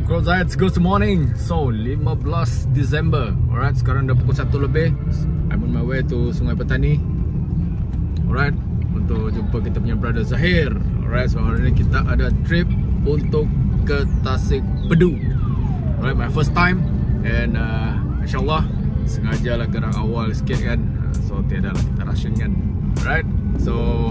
Assalamualaikum Crozites, good morning. So 15 Disember. Alright, sekarang dah pukul 1 lebih. I'm on my way to Sungai Petani. Alright, untuk jumpa kita punya brother Zahir. Alright, so hari ni kita ada trip untuk ke Tasik Bedu. Alright, my first time. And insyaAllah sengajalah gerak awal sikit kan. So tiada lah kita rushing kan. Alright, so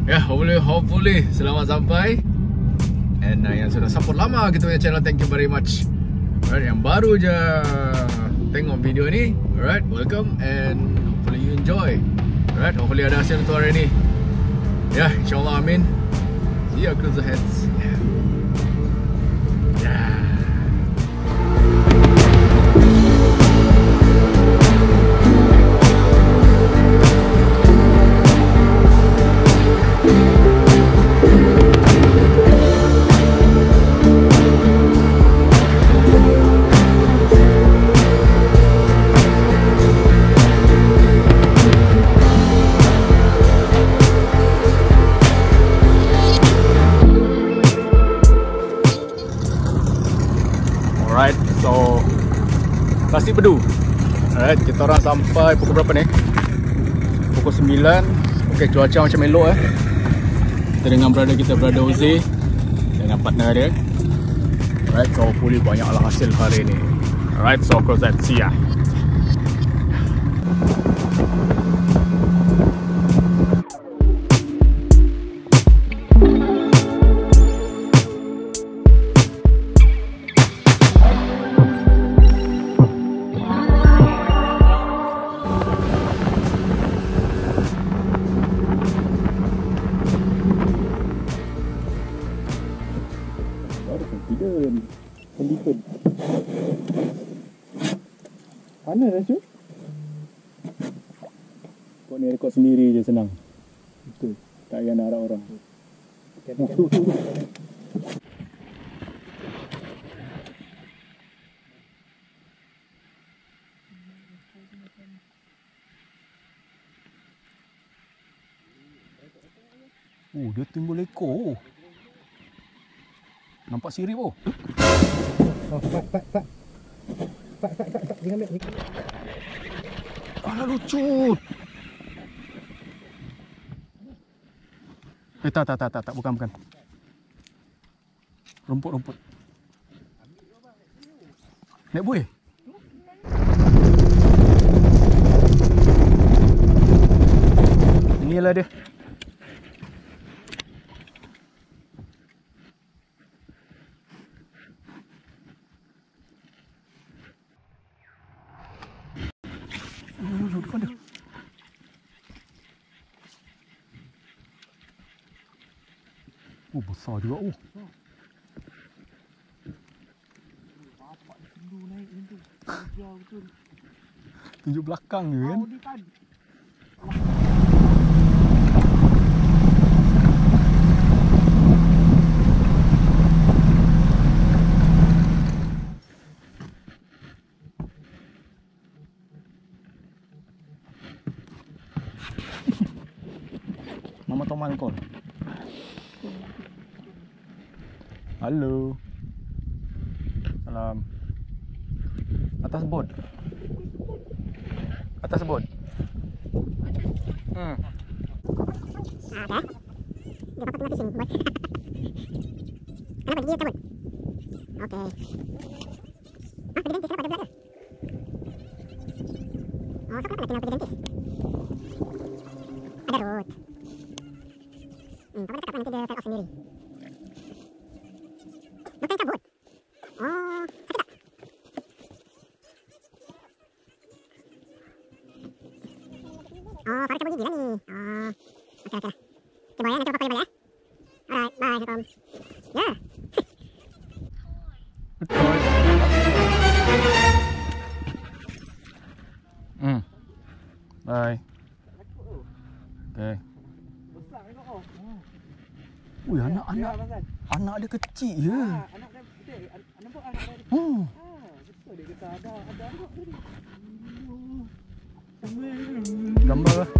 yeah, hopefully selamat sampai. And yang sudah support lama kita punya channel, thank you very much. Alright, yang baru je tengok video ni, alright, welcome and hopefully you enjoy. Alright, hopefully ada hasil untuk hari ni. Ya, insyaAllah, amin. See you, close the heads. Alright, so Tasik Bedu. Alright, kita orang sampai pukul berapa ni? Pukul 9. Okay, cuaca macam elok Kita dengan brother kita, brother Uzi, dengan partner dia. Alright, so hopefully banyaklah hasil hari ni. Alright, so let's see ya. Condition. Mana dah cu? Kau ni rekod sendiri je senang. Betul. Tak payah nak arah orang. Dia timbul ekor. Nampak sirip oh. Pak, jangan ambil. Alah lucu. Tak, bukan. Rumput. Naik buih. Inilah dia. Depan dia. Besar juga tunjuk belakang je kan. Mama Toman call. Halo. Salam. Atas bot. Ada. Dia dapat tengah fishing. Kenapa dia cabut? Okey. Pergi dentist kenapa ada belakang? Oh, so kenapa nak pergi dentist? Ada root. Kamu dah cakap nanti dia take off sendiri. Doktor cabut? Oh, sakit tak? Oh, Farah cabut gigi lah ni. Oh, okey lah. Okay, boy, nanti papa balik ya. Alright, bye, Assalamualaikum. Ya. Bye. Okay. Ui, anak dia kecil je. Anak dia kecil. Nampak anak dia. Betul dia kata ada anak dia. Gambar lah.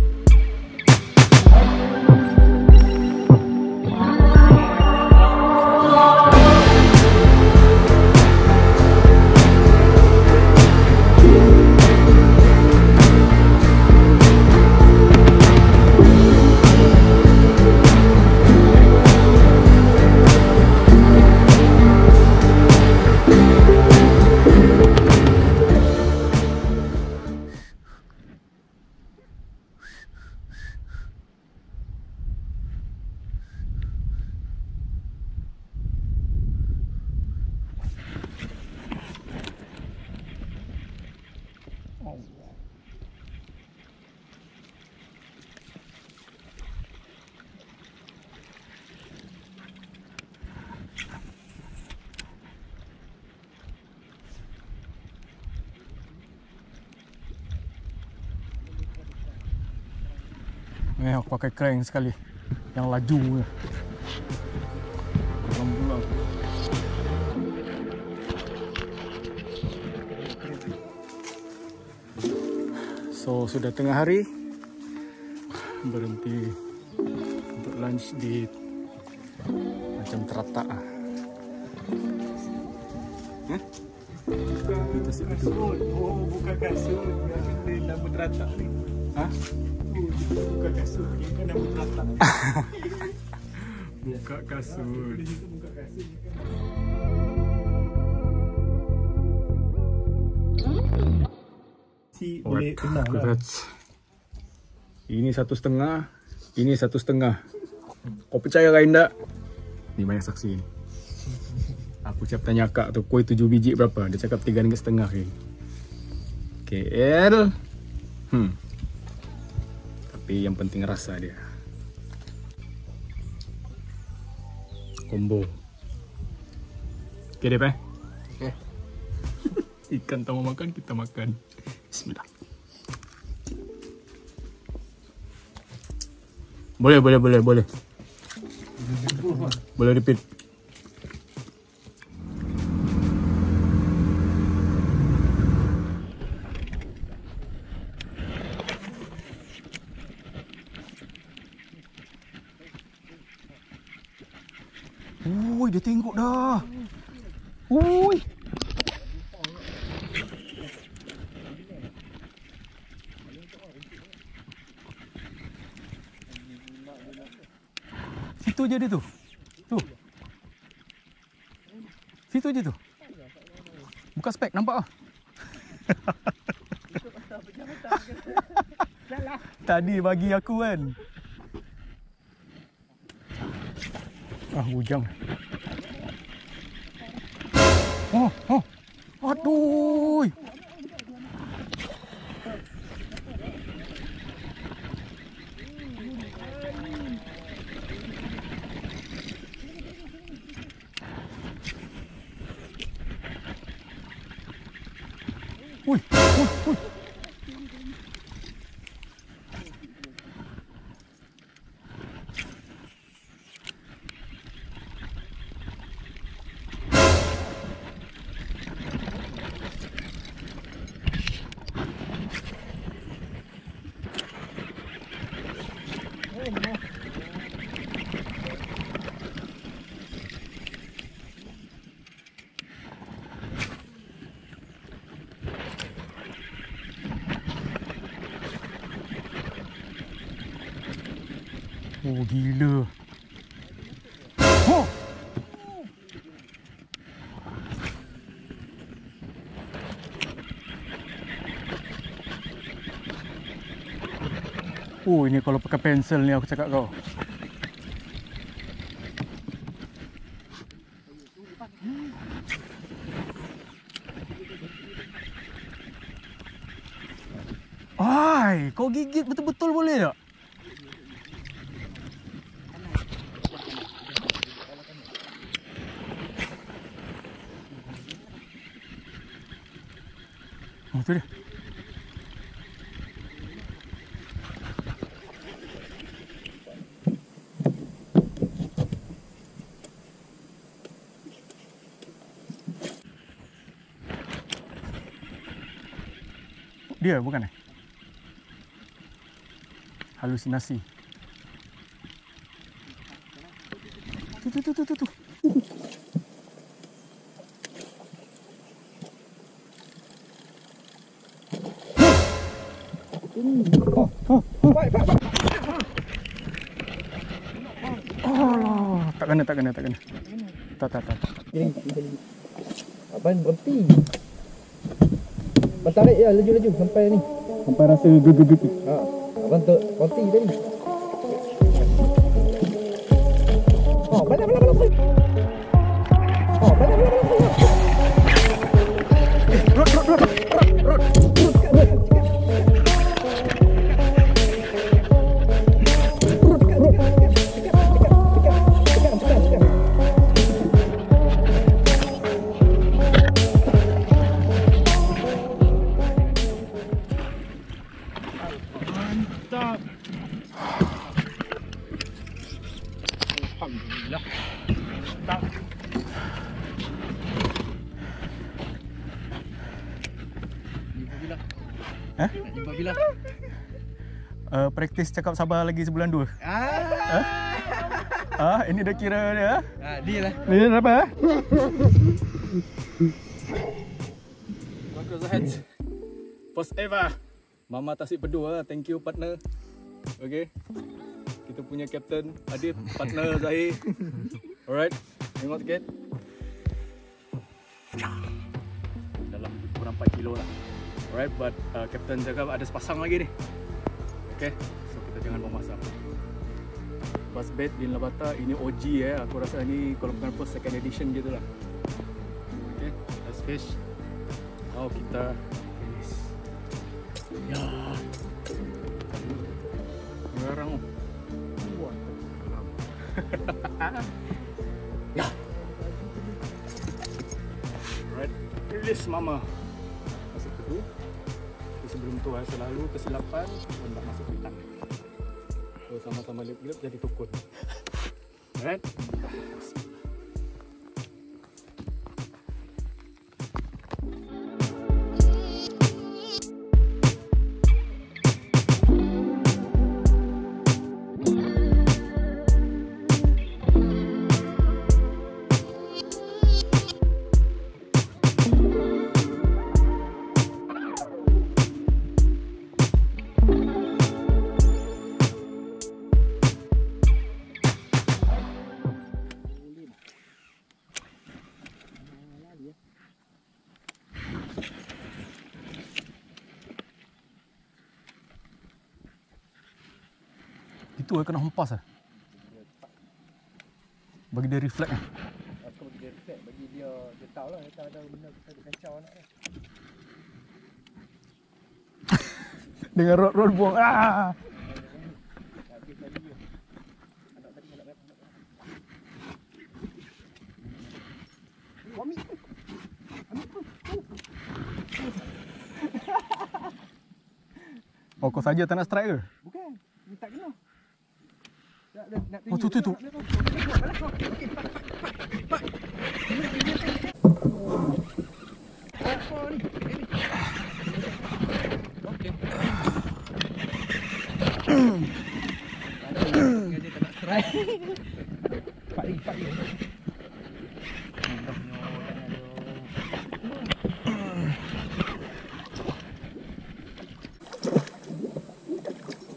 Aku pakai crank sekali. Yang laju je. Bulang-bulang. So, sudah tengah hari. Berhenti untuk lunch di macam teratak lah. Kita sih Kasut. Oh, bukan kasut. Yang nama teratak ni. Hah? Bukan kasut. Yang kan nama teratak. Buka kasut. Buka kasut. Si boleh tenang lah. Ini 1,5. Ini 1,5. Kau percaya ke tidak? Ni banyak saksi ni. Aku siap tanya akak tu, kuih 7 biji berapa? Dia cakap 3.5 ringgit. KL. Tapi yang penting rasa dia. Combo. Okay, Dep, Okay. Ikan tak mau makan, kita makan. Bismillah. Boleh. Boleh repeat. Ui, dia tengok dah. Ui. Situ je dia tu. Tu. Situ je tu. Buka spek, nampak ah. Tadi bagi aku kan. Bujang. Oh. Aduh. Ui. Oh, gila. Oh, ini kalau pakai pensel ni aku cakap kau. Ai, kau gigit betul-betul boleh tak? Oh, tu dia. Dia bukan halusinasi. Tu. Oh, tak kena. Tak. Abang berhenti. Abang tarik ya, laju sampai ni. Sampai rasa geget. Abang berhenti tadi. Oh, balik. Oh, balik. Rot. Mantap. Alhamdulillah. Tak. Jumpa bila? Hah? Nak jumpa bila? Praktis cakap sabar lagi sebulan 2. Ini dah kira dia. Deal lah. Ni berapa? Maka Zahid, first ever Mama Tasik Pedu lah. Thank you partner. Okay, kita punya captain Adib, partner Zahid. Alright, tengok sikit. Dalam kurang 4 kilo lah. Alright, but captain cakap ada sepasang lagi ni. Okay, so kita jangan memasak. Bus bed di Labata, ini OG aku rasa ni kalau bukan first, second edition gitu lah. Okay, let's fish. Oh, kita finish. Ya. Ngarang. Ya. Alright, release mama. Masuk kedua. Sebelum tu selalu kesilapan untuk masuk hutan. So sama-sama lip-lip jadi tukun. Alright. Itu kena hempas lah. Bagi dia reflect lah. Aku bagi dia reflect, bagi dia tahu lah kalau ada benda kita ada kacau nak ni. Dengan rod buang. Habis tadi dia. Anak tadi nak berapa? Wami. Oh, kau saja tak nak strike ke? Bukan, ni tak kena. Oh, tu.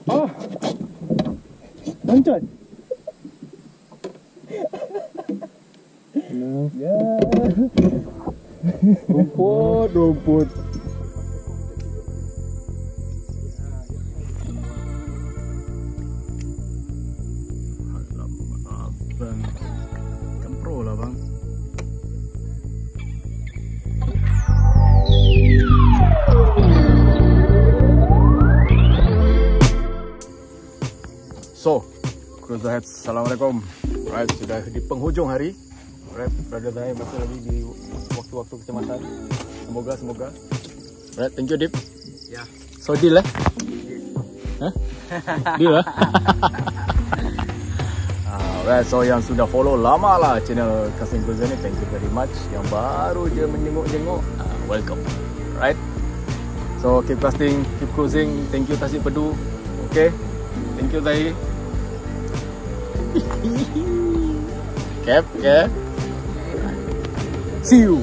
Oh, lanjut. Ya. Rumput. Abang, ikan pro lah bang. So, Kru Zahid, Assalamualaikum. Alright, sudah di penghujung hari. Alright, Brother Zahid masih lagi di waktu-waktu kecamatan. Semoga. Alright, thank you Dip. Ya. So deal lah. Hah? Deal lah. Alright, so yang sudah follow lama lah channel Casting Cruiser ni, thank you very much. Yang baru je menjenguk-jenguk, welcome. Alright. So keep casting, keep cruising. Thank you Tasik Pedu. Okay. Thank you Zahid. Cap. See you.